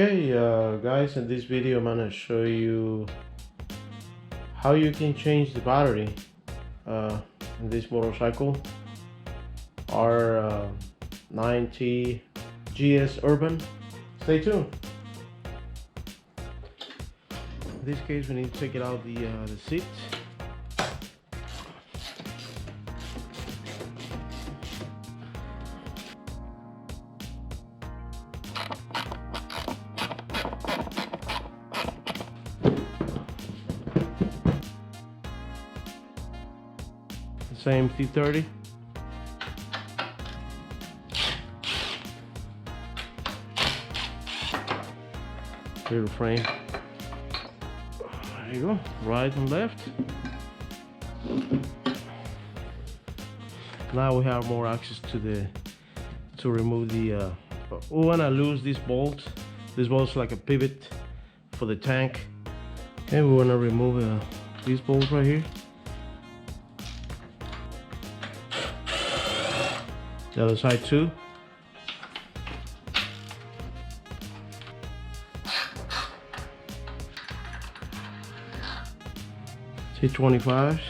Okay, guys, in this video I'm gonna show you how you can change the battery in this motorcycle R Nine T GS Urban. Stay tuned. In this case, we need to take it out the seat. Same T30. Little frame. There you go, right and left. Now we have more access to remove the. We wanna lose this bolt. This bolt's like a pivot for the tank, and we wanna remove this bolt right here. The other side too. T25.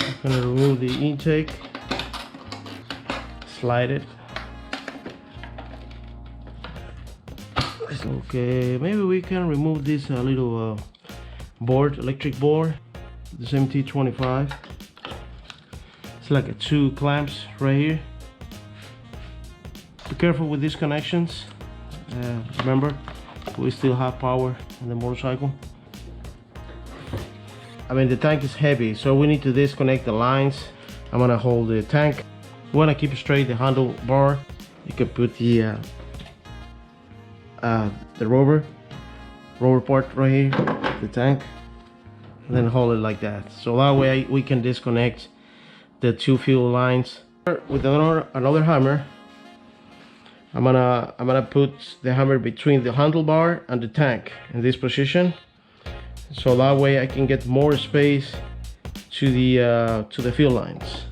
I'm gonna remove the intake. Slide it. Okay, maybe we can remove this little board, electric board. The same T25. It's like two clamps right here. Be careful with these connections. Remember, we still have power in the motorcycle. I mean, the tank is heavy, so we need to disconnect the lines. I'm gonna hold the tank. We wanna keep straight the handlebar. You can put the rubber part right here, the tank, and then hold it like that. So that way we can disconnect the two fuel lines. With another hammer, I'm gonna put the hammer between the handlebar and the tank in this position, so that way I can get more space to the fuel lines.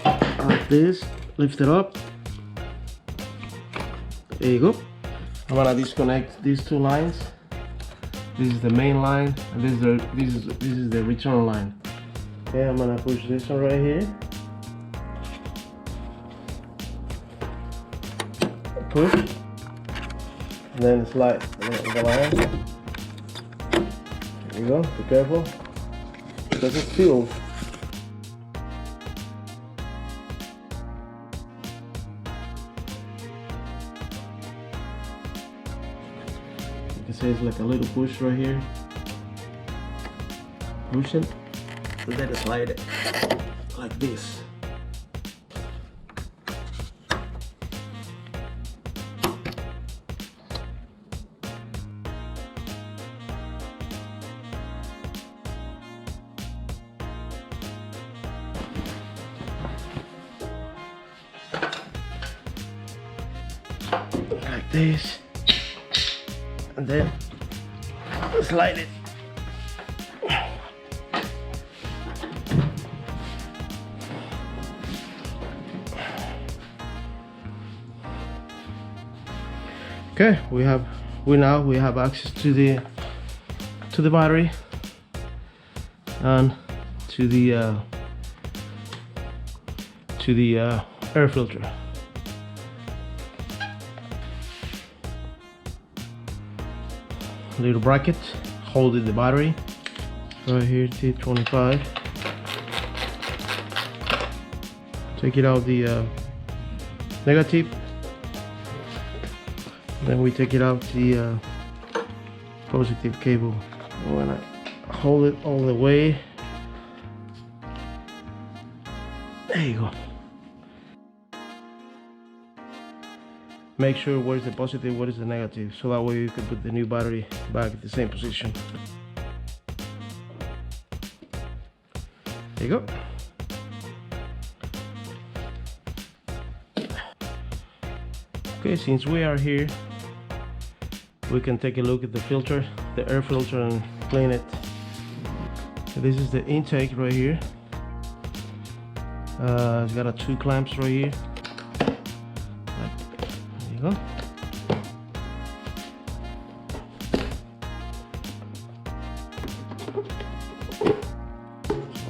Like this, lift it up. There you go. I'm gonna disconnect these two lines. This is the main line, and this is the return line. Okay, I'm gonna push this one right here. Push, and then slide the line. There you go. Be careful, because it's fuel. You can see it's like a little push right here. Push it, and then slide it like this. Like this, and then slide it. Okay, we now have access to the battery and to the air filter. Little bracket holding the battery right here, T25. Take it out the negative, then we take it out the positive cable. I'm gonna hold it all the way. There you go. Make sure where's the positive, what is the negative, so that way you can put the new battery back at the same position. There you go. Okay, since we are here, we can take a look at the filter, the air filter, and clean it. This is the intake right here. It's got two clamps right here. go.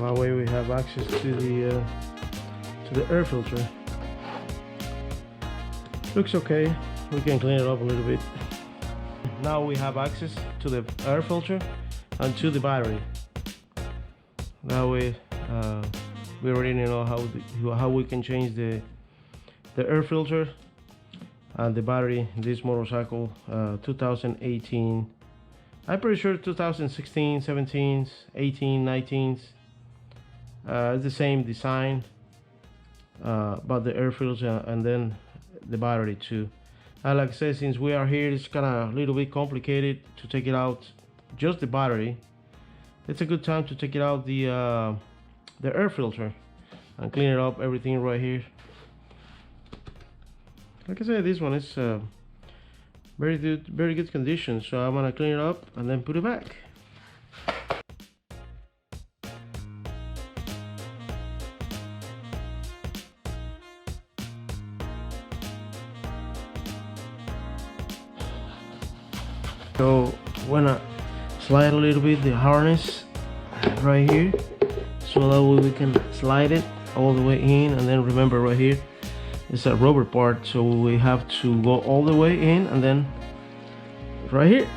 That way we have access to the air filter. Looks okay. We can clean it up a little bit. Now we have access to the air filter and to the battery. That way we already know how we can change the air filter and the battery in this motorcycle. 2018, I'm pretty sure 2016, 17, 18, 19. It's the same design, but the air filter and then the battery too. Like I said, since we are here, it's kind of a little bit complicated to take it out, just the battery. It's a good time to take it out the air filter and clean it up, everything right here. Like I said, this one is very good condition, so I'm gonna clean it up and then put it back. So wanna slide a little bit the harness right here, so that way we can slide it all the way in. And then remember, right here it's a rubber part, so we have to go all the way in, and then right here,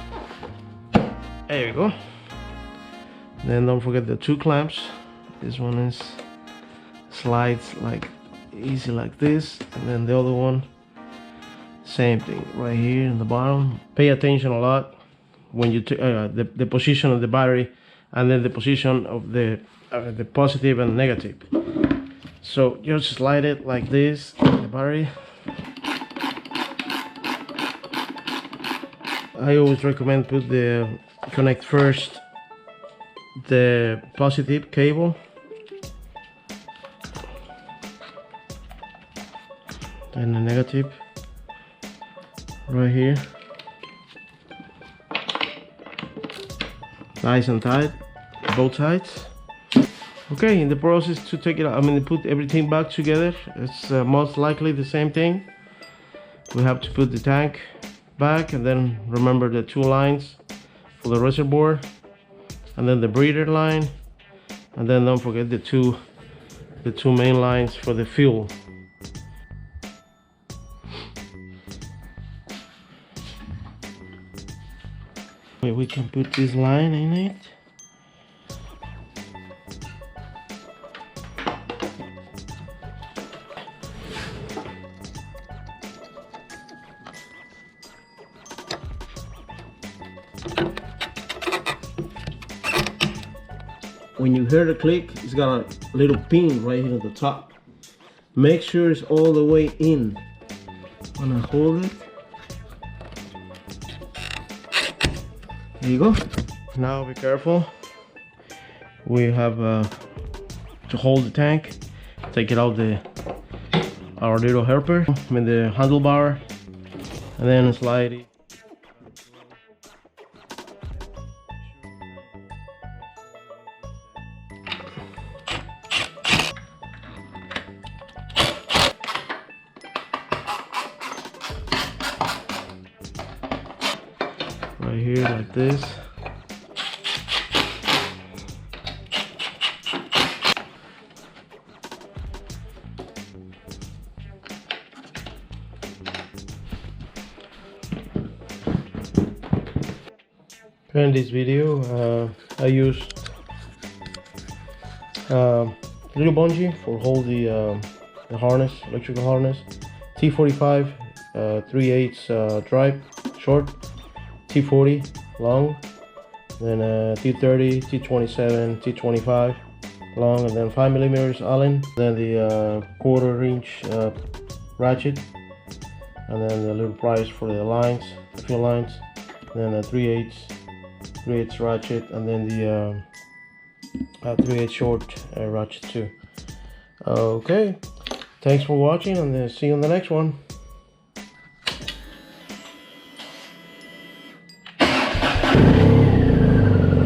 there you go. Then don't forget the two clamps. This one is slides like easy like this, and then the other one same thing right here in the bottom. Pay attention a lot when you the position of the battery, and then the position of the positive and negative. So just slide it like this, the battery. I always recommend connect first the positive cable, then the negative right here, nice and tight, both sides. Okay, in the process to take it out, put everything back together, it's most likely the same thing. We have to put the tank back, and then remember the two lines for the reservoir, and then the breather line, and then don't forget the two main lines for the fuel. We can put this line in it. When you hear the click, it's got a little pin right here at the top. Make sure it's all the way in. I'm gonna hold it. There you go. Now be careful. We have to hold the tank, take it out our little helper, the handlebar, and then slide it. Right here like this. In this video I used little bungee for hold the harness, electrical harness, T45 3/8 drive short, T40 long, then T30, T27, T25 long, and then 5mm Allen, then the 1/4 inch ratchet, and then the little price for the lines, the fuel lines, then the 3/8 ratchet, and then the 3/8 short ratchet too. Okay, thanks for watching, and see you on the next one.